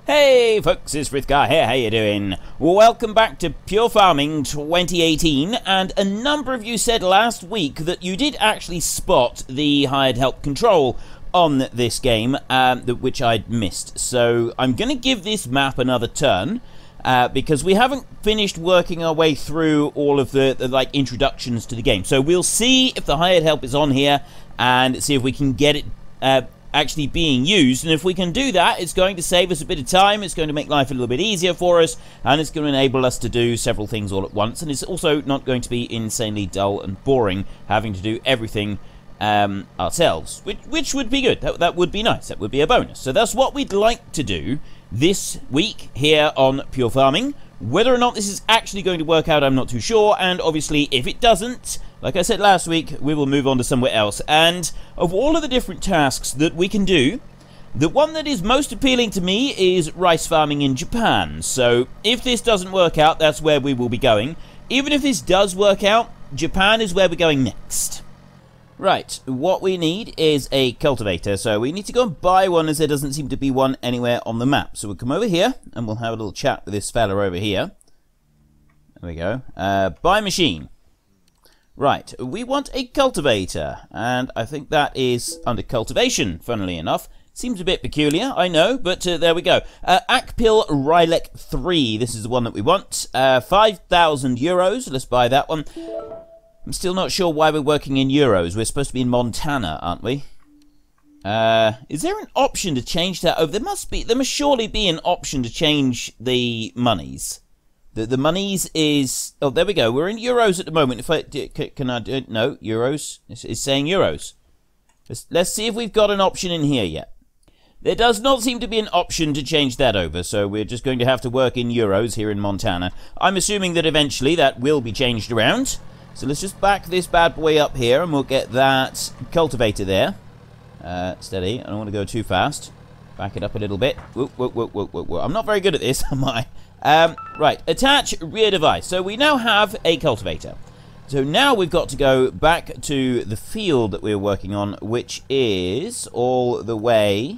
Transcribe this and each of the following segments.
Hey folks, it's Frith here, how you doing? Welcome back to Pure Farming 2018, and a number of you said last week that you did actually spot the hired help control on this game, which I'd missed. So I'm going to give this map another turn, because we haven't finished working our way through all of the like introductions to the game. So we'll see if the hired help is on here, and see if we can get it actually being used, and if we can do that, it's going to save us a bit of time, it's going to make life a little bit easier for us, and it's going to enable us to do several things all at once, and it's also not going to be insanely dull and boring having to do everything ourselves, which would be good. That would be nice, that would be a bonus. So that's what we'd like to do this week here on Pure Farming. Whether or not this is actually going to work out, I'm not too sure, and obviously if it doesn't, like I said last week, we will move on to somewhere else. And of all of the different tasks that we can do, the one that is most appealing to me is rice farming in Japan. So if this doesn't work out, that's where we will be going. Even if this does work out, Japan is where we're going next. Right, what we need is a cultivator, so we need to go and buy one, as there doesn't seem to be one anywhere on the map. So we'll come over here, and we'll have a little chat with this fella over here. There we go. Buy machine. Right, we want a cultivator, and I think that is under cultivation, funnily enough. Seems a bit peculiar, I know, but there we go. Akpil Rylek 3, this is the one that we want. 5,000 euros, let's buy that one. I'm still not sure why we're working in euros. We're supposed to be in Montana, aren't we? Is there an option to change that over? There must surely be an option to change the monies. The monies is... Oh, there we go. We're in euros at the moment. If I... Can I do it? No, euros. It's saying euros. Let's see if we've got an option in here yet. There does not seem to be an option to change that over, so we're just going to have to work in euros here in Montana. I'm assuming that eventually that will be changed around. So let's just back this bad boy up here, and we'll get that cultivator there. Steady. I don't want to go too fast. Back it up a little bit. Whoa, whoa, whoa, whoa, whoa, whoa. I'm not very good at this, am I? Right. Attach rear device. So we now have a cultivator. So now we've got to go back to the field that we're working on, which is all the way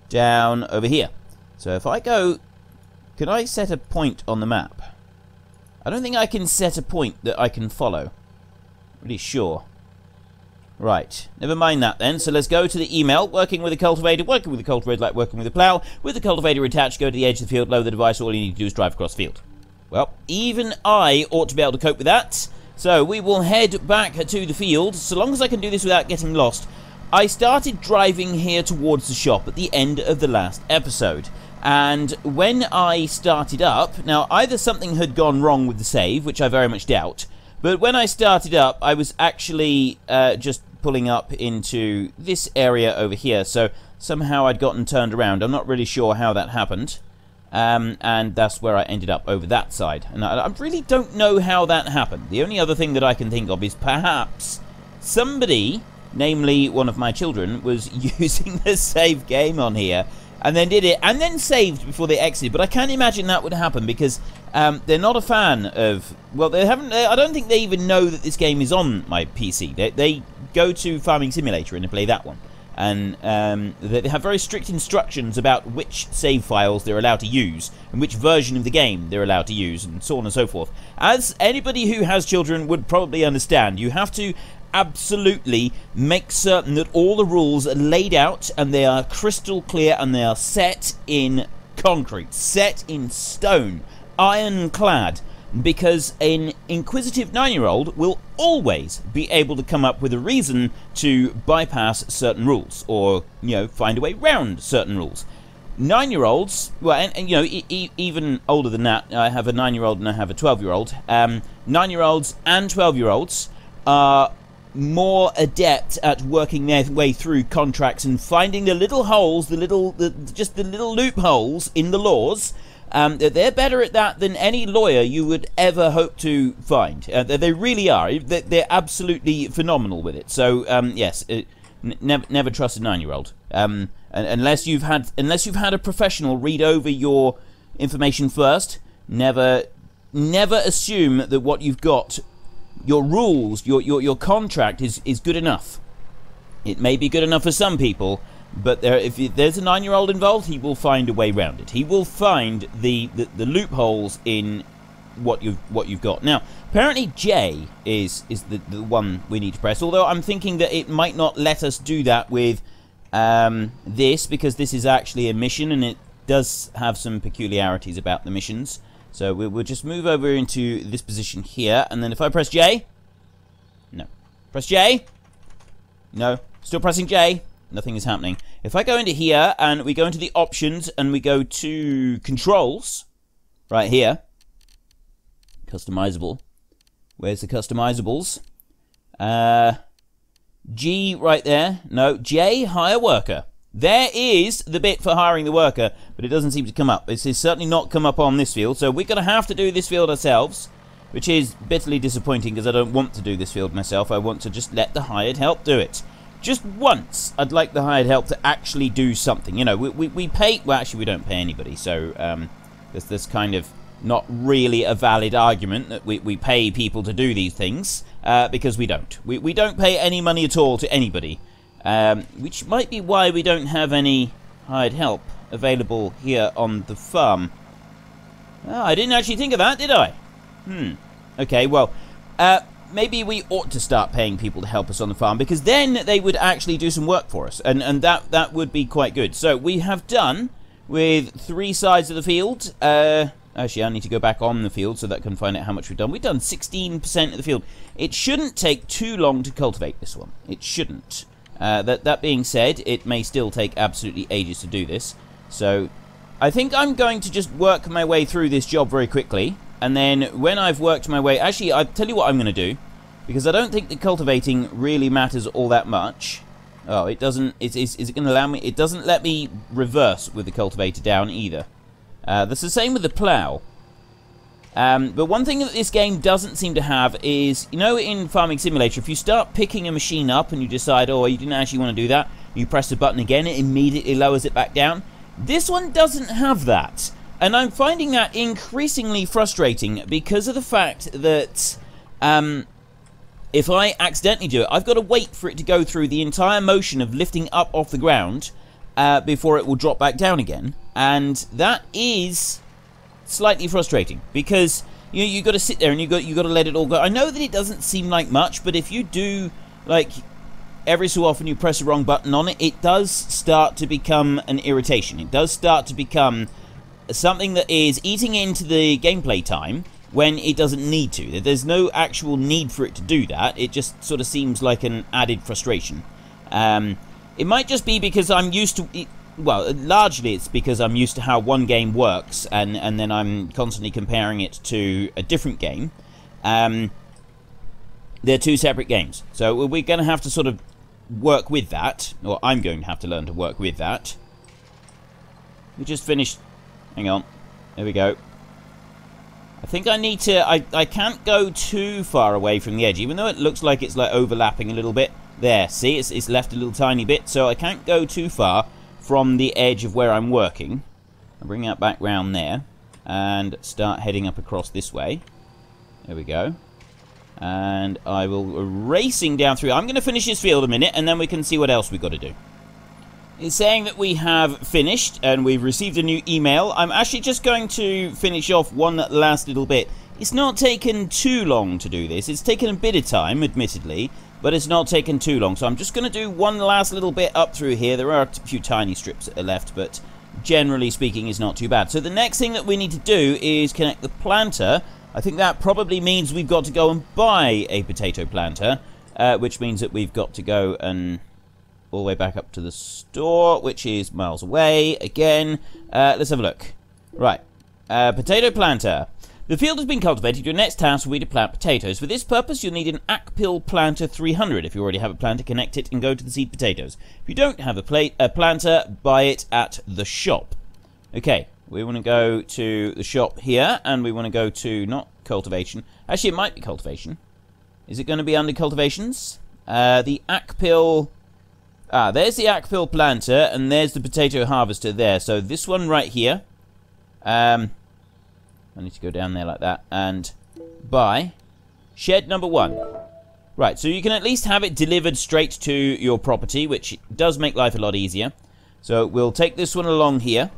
down over here. So if I go... Can I set a point on the map? I don't think I can set a point that I can follow. Really sure. Right, never mind that then. So let's go to the email. Working with a cultivator like working with a plow. With the cultivator attached, go to the edge of the field, lower the device. All you need to do is drive across the field. Well, even I ought to be able to cope with that. So we will head back to the field, so long as I can do this without getting lost. I started driving here towards the shop at the end of the last episode. And when I started up, now either something had gone wrong with the save, which I very much doubt, but when I started up, I was actually just pulling up into this area over here, so somehow I'd gotten turned around. I'm not really sure how that happened, and that's where I ended up over that side. And I really don't know how that happened. The only other thing that I can think of is perhaps somebody, namely one of my children, was using the save game on here, and then did it, and then saved before they exited. But I can't imagine that would happen, because they're not a fan of... Well, they haven't... I don't think they even know that this game is on my PC. They go to Farming Simulator and they play that one. And they have very strict instructions about which save files they're allowed to use, and which version of the game they're allowed to use, and so on and so forth. As anybody who has children would probably understand, you have to absolutely make certain that all the rules are laid out and they are crystal clear and they are set in concrete, set in stone, ironclad, because an inquisitive 9-year-old will always be able to come up with a reason to bypass certain rules, or, you know, find a way around certain rules. 9-year-olds, well, and you know, even older than that, I have a 9-year-old and I have a 12-year-old. 9-year-olds and 12-year-olds are more adept at working their way through contracts and finding the little holes, just the little loopholes in the laws. They're better at that than any lawyer you would ever hope to find. They really are. They're absolutely phenomenal with it. So yes, never trust a 9-year-old. Unless you've had a professional read over your information first. Never assume that what you've got, your rules, your contract is good enough. It may be good enough for some people, But if there's a 9-year-old involved, he will find a way around it. He will find the loopholes in what you've got. Now, apparently J is the one we need to press. Although I'm thinking that it might not let us do that with this, because this is actually a mission, and it does have some peculiarities about the missions. So we'll just move over into this position here, and then if I press J, no, press J, no, still pressing J. Nothing is happening. If I go into here and we go into the options and we go to controls, right here, customizable. Where's the customizables? G right there. No, J, hire worker. There is the bit for hiring the worker, but it doesn't seem to come up. This has certainly not come up on this field, so we're going to have to do this field ourselves, which is bitterly disappointing because I don't want to do this field myself. I want to just let the hired help do it. Just once, I'd like the hired help to actually do something. You know, we pay... Well, actually, we don't pay anybody, so there's kind of not really a valid argument that we pay people to do these things, because we don't. We don't pay any money at all to anybody, which might be why we don't have any hired help available here on the farm. Oh, I didn't actually think of that, did I? Okay, well... maybe we ought to start paying people to help us on the farm, because then they would actually do some work for us, and that would be quite good. So we have done with 3 sides of the field. Actually, I need to go back on the field so that I can find out how much we've done. We've done 16% of the field. It shouldn't take too long to cultivate this one. It shouldn't. That being said, it may still take absolutely ages to do this. So I think I'm going to just work my way through this job very quickly. And then when I've worked my way... Actually, I'll tell you what I'm going to do. Because I don't think that cultivating really matters all that much. Oh, it doesn't... Is it going to allow me... It doesn't let me reverse with the cultivator down either. That's the same with the plough. But one thing that this game doesn't seem to have is... You know, in Farming Simulator, if you start picking a machine up and you decide, oh, you didn't actually want to do that, you press the button again, it immediately lowers it back down. This one doesn't have that. And I'm finding that increasingly frustrating because of the fact that if I accidentally do it, I've got to wait for it to go through the entire motion of lifting up off the ground before it will drop back down again. And that is slightly frustrating because you've got to sit there and you've got to let it all go. I know that it doesn't seem like much, but if you do, like, every so often you press the wrong button on it, it does start to become an irritation. It does start to become... something that is eating into the gameplay time when it doesn't need to. There's no actual need for it to do that. It just sort of seems like an added frustration. It might just be because I'm used to it. Well, largely it's because I'm used to how one game works, and then I'm constantly comparing it to a different game. They're 2 separate games, so we're going to have to sort of work with that, or I'm going to have to learn to work with that. We just finished... Hang on. There we go. I think I need to... I can't go too far away from the edge, even though it looks like it's like overlapping a little bit. There, see? It's left a little tiny bit, so I can't go too far from the edge of where I'm working. I'll bring that back round there and start heading up across this way. There we go. And I will... racing down through... I'm going to finish this field a minute, and then we can see what else we've got to do. It's saying that we have finished and we've received a new email. I'm actually just going to finish off one last little bit. It's not taken too long to do this. It's taken a bit of time, admittedly, but it's not taken too long. So I'm just going to do one last little bit up through here. There are a few tiny strips that are left, but generally speaking, it's not too bad. So the next thing that we need to do is connect the planter. I think that probably means we've got to go and buy a potato planter, which means that we've got to go and... all the way back up to the store, which is miles away again. Let's have a look. Right. Potato planter. The field has been cultivated. Your next task will be to plant potatoes. For this purpose, you'll need an Akpil planter 300. If you already have a planter, connect it and go to the seed potatoes. If you don't have a planter, buy it at the shop. Okay, we want to go to the shop here, and we want to go to, not cultivation. Actually, it might be cultivation. Is it going to be under cultivations? The Akpil... Ah, there's the Akpil planter, and there's the potato harvester there. So this one right here. I need to go down there like that and buy shed number 1. Right, so you can at least have it delivered straight to your property, which does make life a lot easier. So we'll take this one along here,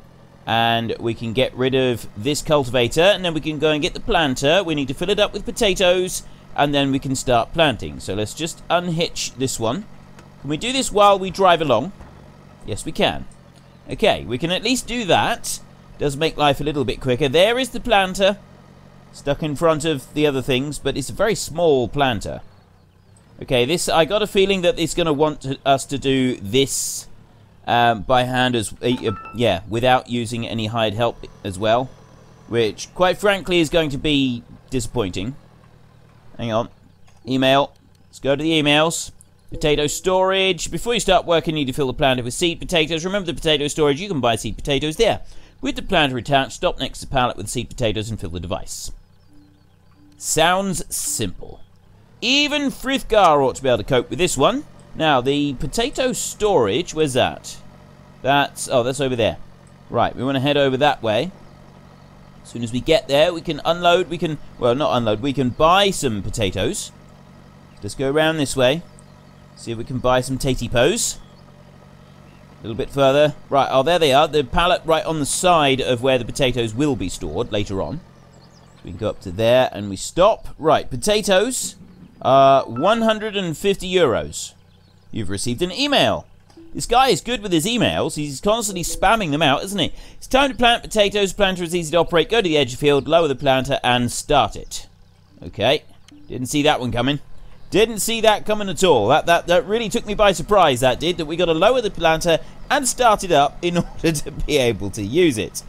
and we can get rid of this cultivator, and then we can go and get the planter. We need to fill it up with potatoes, and then we can start planting. So let's just unhitch this one. Can we do this while we drive along? Yes, we can. Okay, we can at least do that. Does make life a little bit quicker. There is the planter, stuck in front of the other things, but it's a very small planter. Okay, this, I got a feeling that it's going to want us to do this by hand, yeah, without using any hired help as well, which, quite frankly, is going to be disappointing. Hang on. Email. Let's go to the emails. Potato storage. Before you start work, you need to fill the planter with seed potatoes. Remember the potato storage, you can buy seed potatoes there. With the planter attached, stop next to the pallet with seed potatoes and fill the device. Sounds simple. Even Frithgar ought to be able to cope with this one. Now, the potato storage, where's that? That's over there. Right, we want to head over that way. As soon as we get there, we can unload, well, not unload, we can buy some potatoes. Let's go around this way. See if we can buy some tatipos. A little bit further. Right, oh, there they are. The pallet right on the side of where the potatoes will be stored later on. So we can go up to there and we stop. Right, potatoes. 150 euros. You've received an email. This guy is good with his emails. He's constantly spamming them out, isn't he? It's time to plant potatoes. Planter is easy to operate. Go to the edge of the field, lower the planter, and start it. Okay. Didn't see that one coming. Didn't see that coming at all. That really took me by surprise, that did. That we got to lower the planter and start it up in order to be able to use it.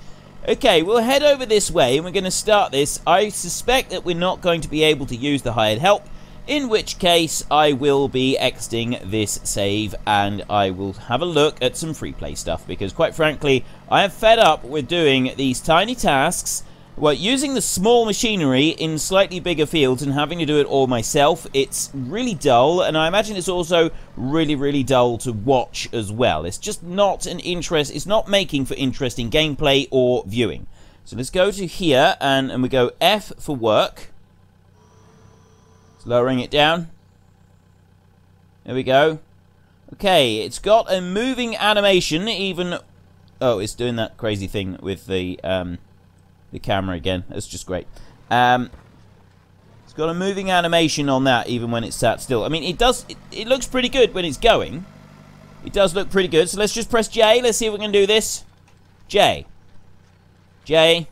Okay, we'll head over this way, and we're going to start this. I suspect that we're not going to be able to use the hired help, in which case I will be exiting this save and I will have a look at some free play stuff, because quite frankly I am fed up with doing these tiny tasks, well, using the small machinery in slightly bigger fields and having to do it all myself. It's really dull, and I imagine it's also really dull to watch as well. It's just not it's not making for interesting gameplay or viewing. So let's go to here and we go F for work. Lowering it down. There we go. Okay, it's got a moving animation, even... Oh, it's doing that crazy thing with the camera again. That's just great. It's got a moving animation on that, even when it's sat still. I mean, it looks pretty good when it's going. It does look pretty good. So let's just press J. Let's see if we can do this. J. J.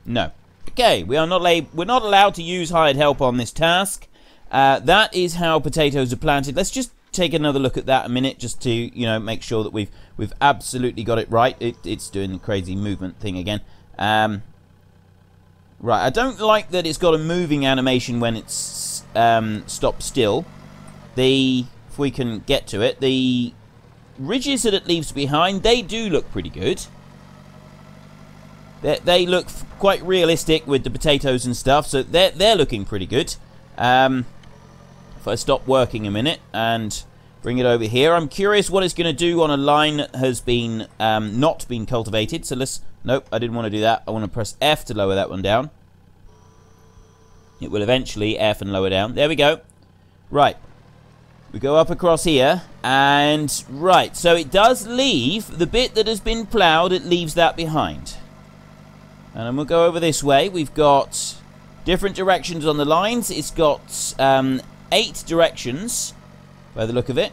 No. Okay, we're not allowed to use hired help on this task. That is how potatoes are planted. Let's just take another look at that a minute, just to, you know, make sure that we've absolutely got it right. It's doing the crazy movement thing again. Right, I don't like that it's got a moving animation when it's stopped still. If we can get to it, the ridges that it leaves behind, they do look pretty good. They look quite realistic with the potatoes and stuff, so they're looking pretty good. If I stop working a minute and bring it over here, I'm curious what it's going to do on a line that has been not been cultivated. So let's... Nope, I didn't want to do that. I want to press F to lower that one down. It will eventually F and lower down. There we go. Right. We go up across here, and... Right, so it does leave the bit that has been ploughed, it leaves that behind. And then we'll go over this way. We've got different directions on the lines. It's got 8 directions, by the look of it.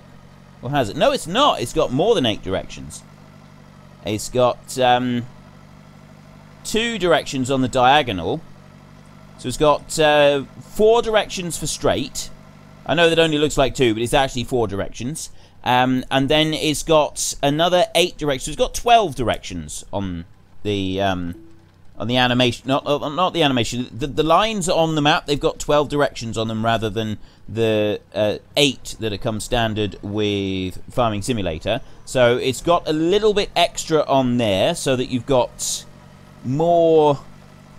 Or has it? No, it's not. It's got more than 8 directions. It's got 2 directions on the diagonal. So it's got 4 directions for straight. I know that only looks like 2, but it's actually 4 directions. And then it's got another 8 directions. It's got 12 directions on the animation. Not the animation. The lines on the map, they've got 12 directions on them rather than the 8 that come standard with Farming Simulator. So it's got a little bit extra on there so that you've got more...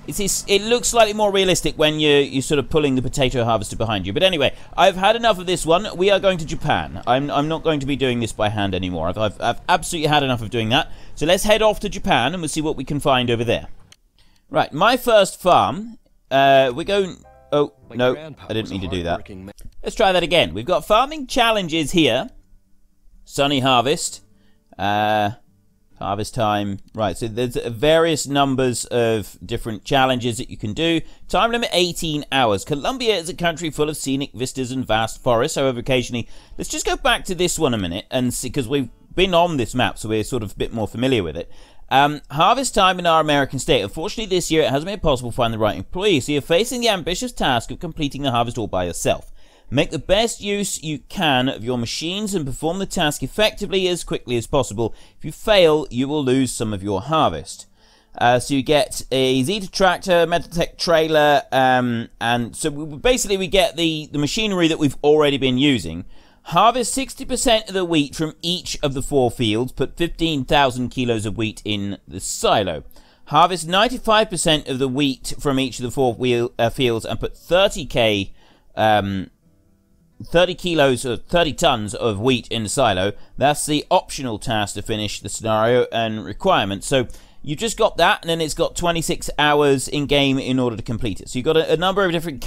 It looks slightly more realistic when you're sort of pulling the potato harvester behind you. But anyway, I've had enough of this one. We are going to Japan. I'm not going to be doing this by hand anymore. I've absolutely had enough of doing that. So let's head off to Japan and we'll see what we can find over there. Right, my first farm. We're going... Oh, no, I didn't mean to do that. Let's try that again. We've got farming challenges here. Sunny harvest. Harvest time. Right, so there's various numbers of different challenges that you can do. Time limit 18 hours. Colombia is a country full of scenic vistas and vast forests. However, occasionally, let's just go back to this one a minute and see, because we've been on this map, so we're sort of a bit more familiar with it. Harvest time in our American state. Unfortunately, this year it hasn't been possible to find the right employee, so you're facing the ambitious task of completing the harvest all by yourself. Make the best use you can of your machines and perform the task effectively as quickly as possible. If you fail, you will lose some of your harvest. So you get a Zeta tractor, Metaltech trailer, and so basically we get the machinery that we've already been using. Harvest 60% of the wheat from each of the 4 fields. Put 15,000 kilos of wheat in the silo. Harvest 95% of the wheat from each of the 4 fields and put 30 kilos or 30 tons of wheat in the silo. That's the optional task to finish the scenario and requirement. So you just got that, and then it's got 26 hours in game in order to complete it. So you've got a number of different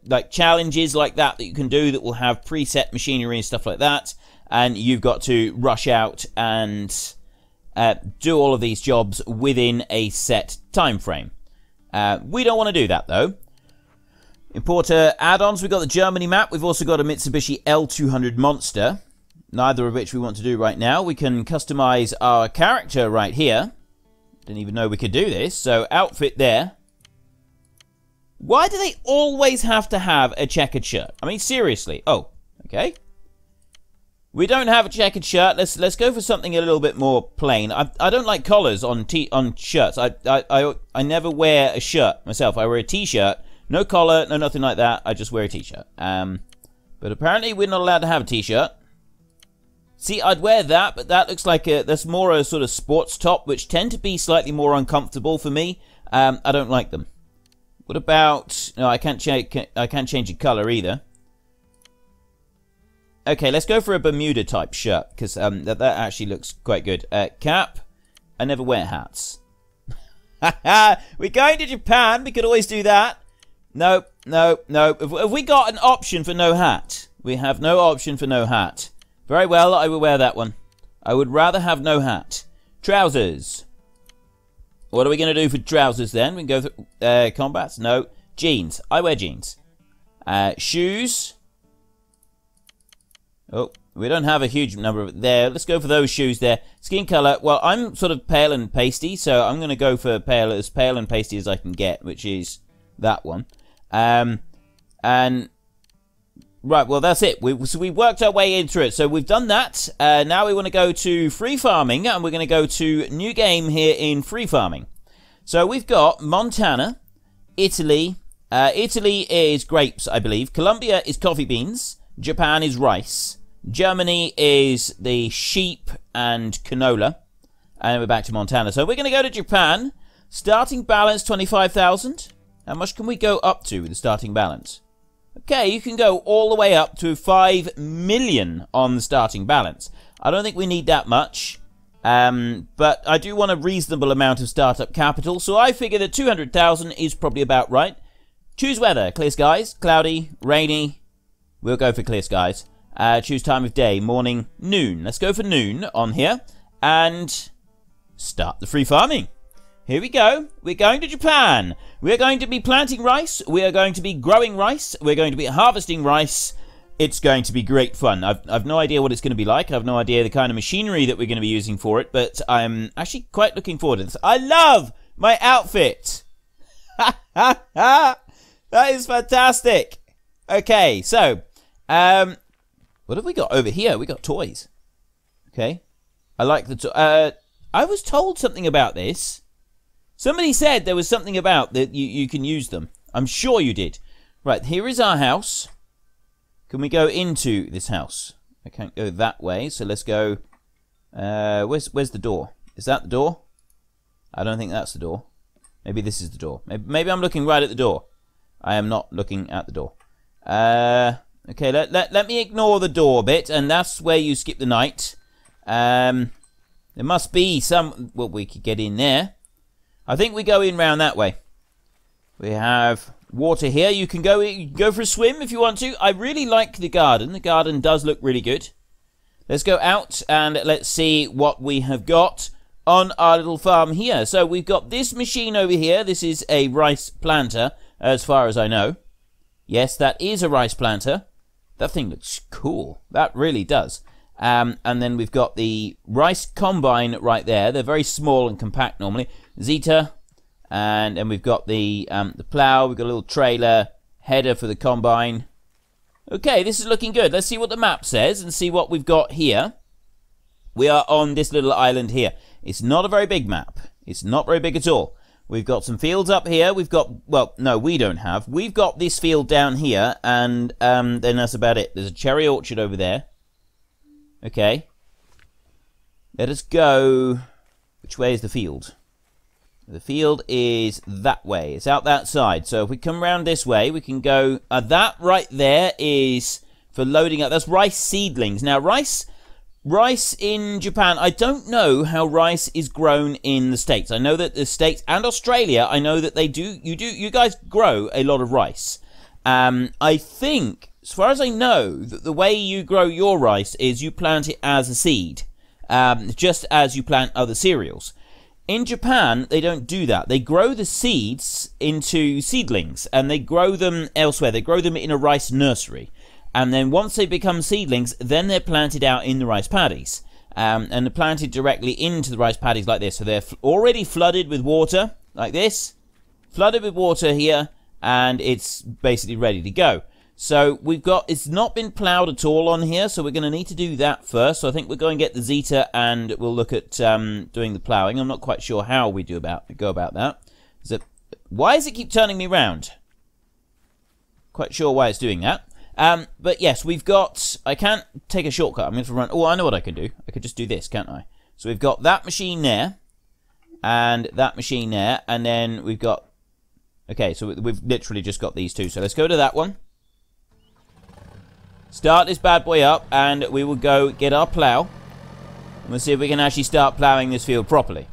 like challenges like that you can do that will have preset machinery and stuff like that, and you've got to rush out and do all of these jobs within a set time frame. We don't want to do that though. Importer add-ons, we've got the Germany map. We've also got a Mitsubishi L200 Monster, neither of which we want to do right now. We can customize our character right here. Didn't even know we could do this. So outfit there. Why do they always have to have a checkered shirt? I mean, seriously. Oh, okay. We don't have a checkered shirt. Let's go for something a little bit more plain. I don't like collars on shirts. I never wear a shirt myself. I wear a t-shirt. No collar, no nothing like that. I just wear a t-shirt. But apparently we're not allowed to have a t-shirt. See, I'd wear that, but that looks like that's more a sort of sports top, which tend to be slightly more uncomfortable for me. I don't like them. What about... No, I can't change the color either. Okay, let's go for a Bermuda type shirt, because that actually looks quite good. Cap. I never wear hats. We're going to Japan. We could always do that. No, no, no. Have we got an option for no hat? We have no option for no hat. Very well, I will wear that one. I would rather have no hat. Trousers. What are we going to do for trousers then? We can go through combats. No. Jeans. I wear jeans. Shoes. Oh, we don't have a huge number of there. Let's go for those shoes there. Skin color. Well, I'm sort of pale and pasty, so I'm going to go for pale and pasty as I can get, which is that one. And right, well, that's it. So we worked our way into it. So we've done that. Now we want to go to free farming, and we're going to go to new game here in free farming. So we've got Montana, Italy. Italy is grapes, I believe. Colombia is coffee beans. Japan is rice. Germany is the sheep and canola. And we're back to Montana. So we're going to go to Japan. Starting balance 25,000. How much can we go up to with the starting balance? Okay, you can go all the way up to 5 million on the starting balance. I don't think we need that much, but I do want a reasonable amount of startup capital, so I figure that 200,000 is probably about right. Choose weather, clear skies, cloudy, rainy. We'll go for clear skies. Choose time of day, morning, noon. Let's go for noon on here, and start the free farming. Here we go. We're going to Japan. We're going to be planting rice. We are going to be growing rice. We're going to be harvesting rice. It's going to be great fun. I've no idea what it's going to be like. I have no idea the kind of machinery that we're going to be using for it, but I'm actually quite looking forward to this. I love my outfit. That is fantastic. Okay, so what have we got over here? We got toys. Okay. I like the I was told something about this. Somebody said there was something about that you can use them. I'm sure you did. Right, here is our house. Can we go into this house? I can't go that way, so let's go... where's the door? Is that the door? I don't think that's the door. Maybe this is the door. Maybe I'm looking right at the door. I am not looking at the door. Okay, let me ignore the door bit, and that's where you skip the night. There must be some... Well, we could get in there. I think we go in round that way. We have water here. You can go for a swim if you want to. I really like the garden. The garden does look really good. Let's go out and let's see what we have got on our little farm here. So we've got this machine over here. This is a rice planter, as far as I know. Yes, that is a rice planter. That thing looks cool. That really does. And then we've got the rice combine right there. They're very small and compact normally. Zeta. And then we've got the plow. We've got a little trailer header for the combine. Okay, this is looking good. Let's see what the map says and see what we've got here. We are on this little island here. It's not a very big map. It's not very big at all. We've got some fields up here. We've got, well, no, we don't have. We've got this field down here, and then that's about it. There's a cherry orchard over there. Okay. Let us go. Which way is the field? The field is that way. It's out that side. So if we come around this way, we can go. That right there is for loading up. That's rice seedlings. Now, rice in Japan, I don't know how rice is grown in the States. I know that the States and Australia, I know that you guys grow a lot of rice. I think, as far as I know, that the way you grow your rice is you plant it as a seed, just as you plant other cereals. In Japan, they don't do that. They grow the seeds into seedlings, and they grow them elsewhere. They grow them in a rice nursery. And then once they become seedlings, then they're planted out in the rice paddies. And they're planted directly into the rice paddies like this. So they're already flooded with water, like this. Flooded with water here, and it's basically ready to go. So we've got, it's not been ploughed at all on here, so we're going to need to do that first. So I think we're going to get the Zeta, and we'll look at doing the ploughing. I'm not quite sure how we go about that. Why does it keep turning me round? Quite sure why it's doing that. But yes, we've got, I can't take a shortcut. I'm going to run, oh, I know what I can do. I could just do this, can't I? So we've got that machine there, and that machine there, and then we've got, okay, so we've literally just got these two. So let's go to that one. Start this bad boy up, and we will go get our plow. And we'll see if we can actually start plowing this field properly.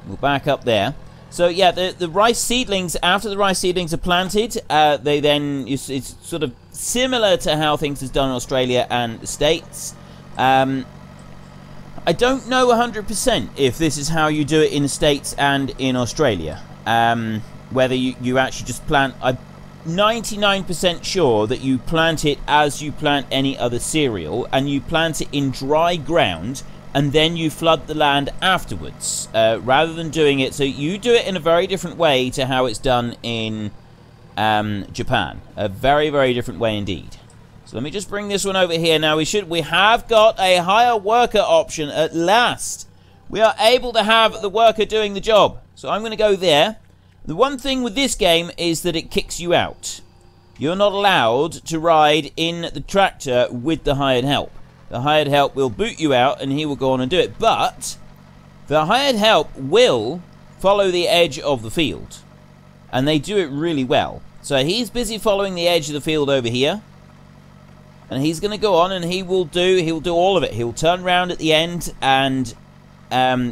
We'll back up there. So yeah, the rice seedlings, after the rice seedlings are planted, they then, it's sort of similar to how things is done in Australia and the States. I don't know 100% if this is how you do it in the States and in Australia. Whether you actually just plant, I'm 99% sure that you plant it as you plant any other cereal, and you plant it in dry ground, and then you flood the land afterwards, rather than doing it. So you do it in a very different way to how it's done in Japan. A very, very different way indeed. So let me just bring this one over here. Now we have got a hire worker option at last. We are able to have the worker doing the job. So I'm going to go there. The one thing with this game is that it kicks you out. You're not allowed to ride in the tractor with the hired help. The hired help will boot you out, and he will go on and do it. But the hired help will follow the edge of the field, and they do it really well. So he's busy following the edge of the field over here, and he's going to go on, and he'll do all of it. He'll turn around at the end and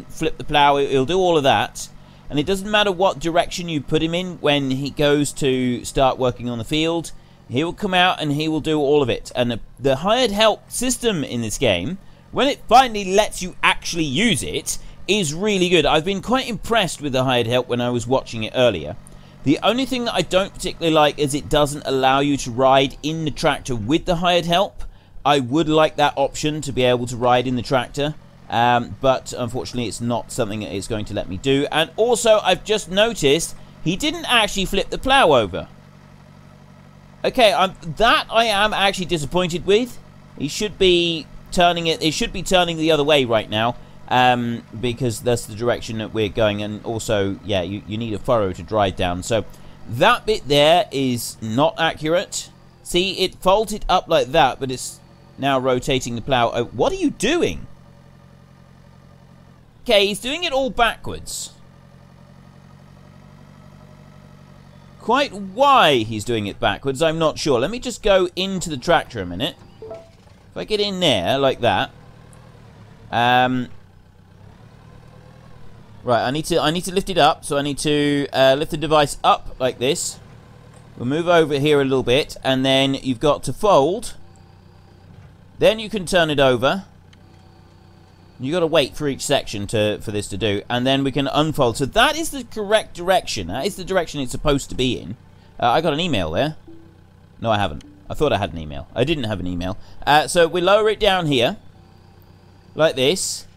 flip the plow. He'll do all of that, and it doesn't matter what direction you put him in when he goes to start working on the field. He will come out and he will do all of it. And the hired help system in this game, when it finally lets you actually use it, is really good. I've been quite impressed with the hired help when I was watching it earlier. The only thing that I don't particularly like is it doesn't allow you to ride in the tractor with the hired help. I would like that option to be able to ride in the tractor, but unfortunately it's not something that it's going to let me do. And also, I've just noticed he didn't actually flip the plow over. Okay, that I am actually disappointed with. He should be turning it. It should be turning the other way right now, because that's the direction that we're going. And also, yeah, you need a furrow to drive down. So that bit there is not accurate. See, it folded up like that, but it's now rotating the plow. Oh, what are you doing? Okay, he's doing it all backwards. Quite why he's doing it backwards, I'm not sure. Let me just go into the tractor a minute. If I get in there, like that. Right, I need to lift it up. So I need to lift the device up like this. We'll move over here a little bit, and then you've got to fold. Then you can turn it over. You've got to wait for each section for this to do, and then we can unfold. So that is the correct direction. That is the direction it's supposed to be in. I got an email there. No, I haven't. I thought I had an email. I didn't have an email. So we lower it down here, like this,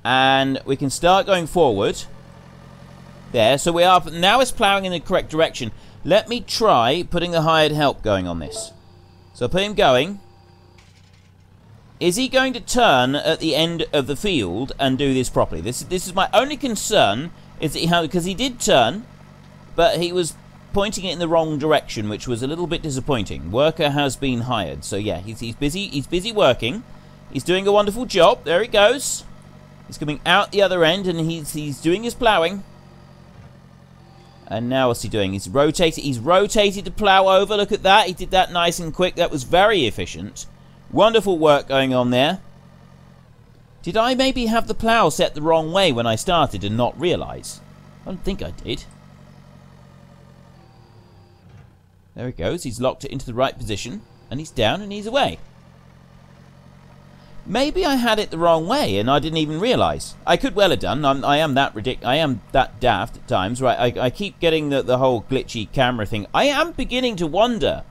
and we can start going forward. There. So we are now it's ploughing in the correct direction. Let me try putting the hired help going on this. So put him going. Is he going to turn at the end of the field and do this properly? This is my only concern, is that because he did turn, but he was pointing it in the wrong direction, which was a little bit disappointing. Worker has been hired. So yeah, he's busy working. He's doing a wonderful job. There he goes. He's coming out the other end, and he's doing his ploughing. And now what's he doing? He's rotated the plough over. Look at that. He did that nice and quick. That was very efficient. Wonderful work going on there. Did I maybe have the plough set the wrong way when I started and not realise? I don't think I did. There he goes. He's locked it into the right position. And he's down and he's away. Maybe I had it the wrong way and I didn't even realise. I could well have done. I am that daft at times. Right, I keep getting the whole glitchy camera thing. I am beginning to wonder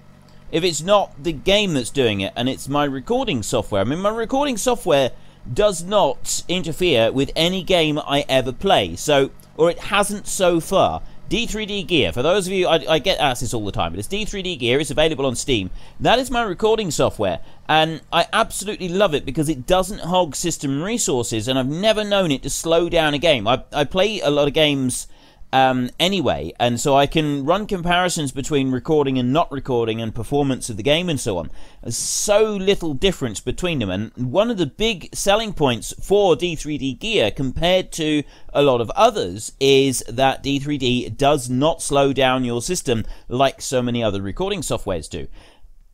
if it's not the game that's doing it and it's my recording software. I mean, my recording software does not interfere with any game I ever play. So, or it hasn't so far. D3D Gear, for those of you, I get asked this all the time, but it's D3D Gear, it's available on Steam. That is my recording software, and I absolutely love it because it doesn't hog system resources, and I've never known it to slow down a game. I play a lot of games anyway, and so I can run comparisons between recording and not recording and performance of the game and so on. There's so little difference between them, and one of the big selling points for D3D Gear compared to a lot of others is that D3D does not slow down your system like so many other recording softwares do.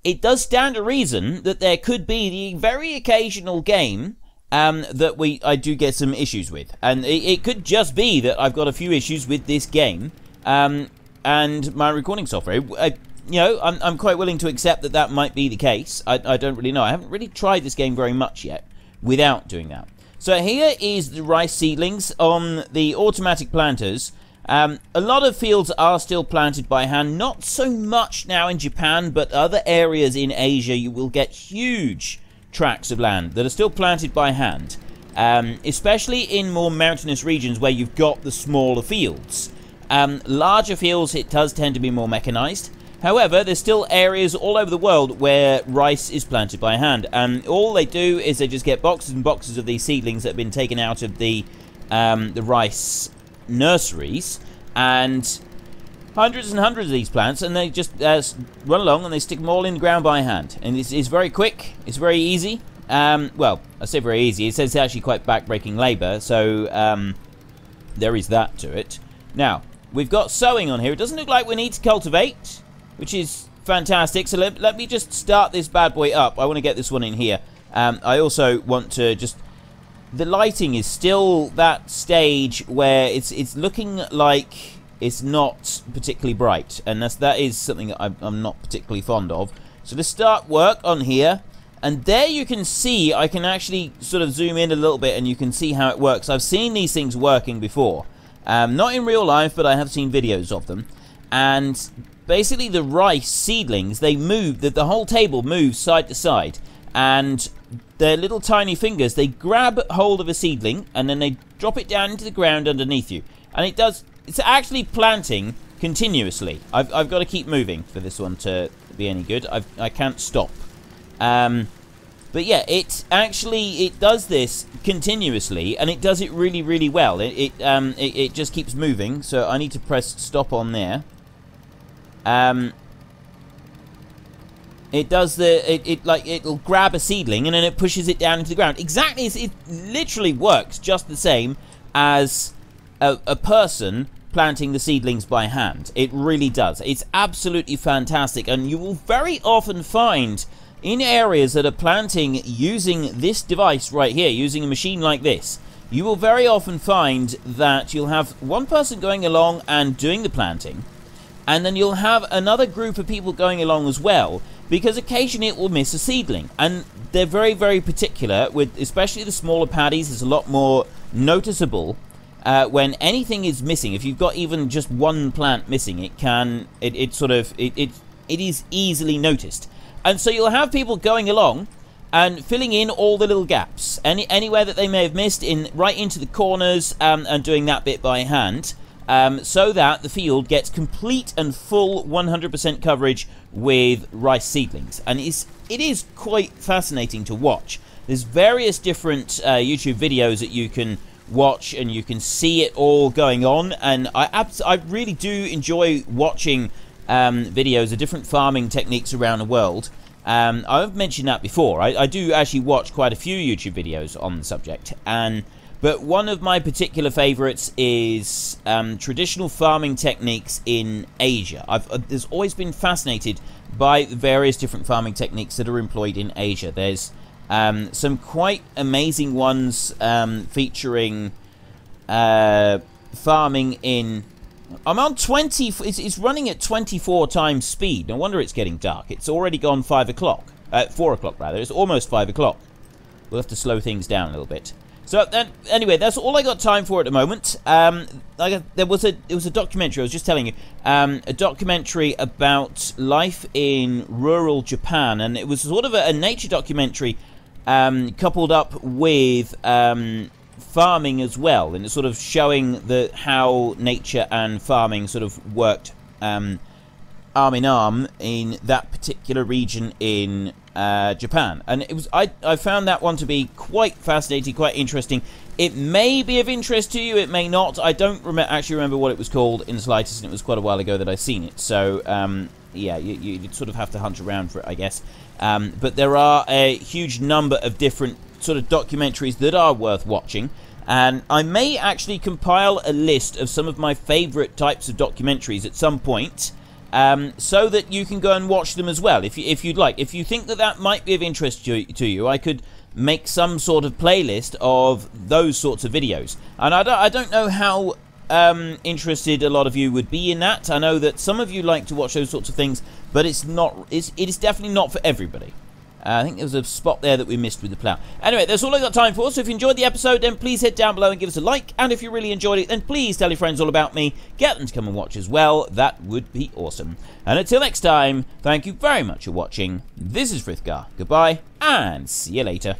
It does stand to reason that there could be the very occasional game that I do get some issues with, and it could just be that I've got a few issues with this game and my recording software. You know, I'm quite willing to accept that that might be the case. I don't really know. I haven't really tried this game very much yet without doing that. So here is the rice seedlings on the automatic planters. A lot of fields are still planted by hand. Not so much now in Japan, but other areas in Asia you will get huge tracts of land that are still planted by hand, especially in more mountainous regions where you've got the smaller fields. Larger fields, it does tend to be more mechanized. However, there's still areas all over the world where rice is planted by hand, and all they do is they just get boxes and boxes of these seedlings that have been taken out of the rice nurseries, and hundreds and hundreds of these plants, and they just run along and they stick them all in the ground by hand. And it's very quick, it's very easy. Well, I say very easy, it says it's actually quite back-breaking labour, so there is that to it. Now, we've got sowing on here. It doesn't look like we need to cultivate, which is fantastic. So let me just start this bad boy up. I want to get this one in here. I also want to just... The lighting is still that stage where it's looking like it's not particularly bright, and that is something that I'm not particularly fond of. So let's start work on here, and there you can see I can actually sort of zoom in a little bit and you can see how it works. I've seen these things working before, not in real life, but I have seen videos of them. And basically the rice seedlings, they move, the whole table moves side to side, and their little tiny fingers, they grab hold of a seedling and then they drop it down into the ground underneath you, and it's actually planting continuously. I've got to keep moving for this one to be any good. I can't stop. But yeah, it does this continuously, and it does it really, really well. It just keeps moving, so I need to press stop on there. It does it'll grab a seedling and then it pushes it down into the ground. Exactly, it literally works just the same as a person planting the seedlings by hand. It really does. It's absolutely fantastic, and you will very often find in areas that are planting using this device right here, using a machine like this, you will very often find that you'll have one person going along and doing the planting, and then you'll have another group of people going along as well, because occasionally it will miss a seedling, and they're very, very particular with, especially the smaller paddies. It's a lot more noticeable when anything is missing. If you've got even just one plant missing, it is easily noticed. And so you'll have people going along and filling in all the little gaps, anywhere that they may have missed, right into the corners, and doing that bit by hand. So that the field gets complete and full 100% coverage with rice seedlings. And it is quite fascinating to watch. There's various different YouTube videos that you can watch, and you can see it all going on. And I really do enjoy watching videos of different farming techniques around the world. I've mentioned that before. I do actually watch quite a few YouTube videos on the subject, but one of my particular favorites is traditional farming techniques in Asia. I've always been fascinated by the various different farming techniques that are employed in Asia. There's some quite amazing ones featuring farming in... I'm on 20... It's running at 24 times speed. No wonder it's getting dark. It's already gone 5 o'clock. 4 o'clock, rather. It's almost 5 o'clock. We'll have to slow things down a little bit. So anyway, that's all I got time for at the moment. It was a documentary. I was just telling you, a documentary about life in rural Japan, and it was sort of a nature documentary coupled up with farming as well, and it's sort of showing how nature and farming sort of worked arm in arm in that particular region in Japan. And I found that one to be quite fascinating, quite interesting. It may be of interest to you, it may not. I don't actually remember what it was called in the slightest, and it was quite a while ago that I've seen it. So yeah, you sort of have to hunt around for it, I guess. But there are a huge number of different sort of documentaries that are worth watching, and I may actually compile a list of some of my favorite types of documentaries at some point, so that you can go and watch them as well, if you'd like. If you think that might be of interest to you, I could make some sort of playlist of those sorts of videos. And I don't know how interested a lot of you would be in that. I know that some of you like to watch those sorts of things, but it is definitely not for everybody. I think there was a spot there that we missed with the plough. Anyway, that's all I've got time for. So if you enjoyed the episode, then please head down below and give us a like. And if you really enjoyed it, then please tell your friends all about me. Get them to come and watch as well. That would be awesome. And until next time, thank you very much for watching. This is Frith. Goodbye, and see you later.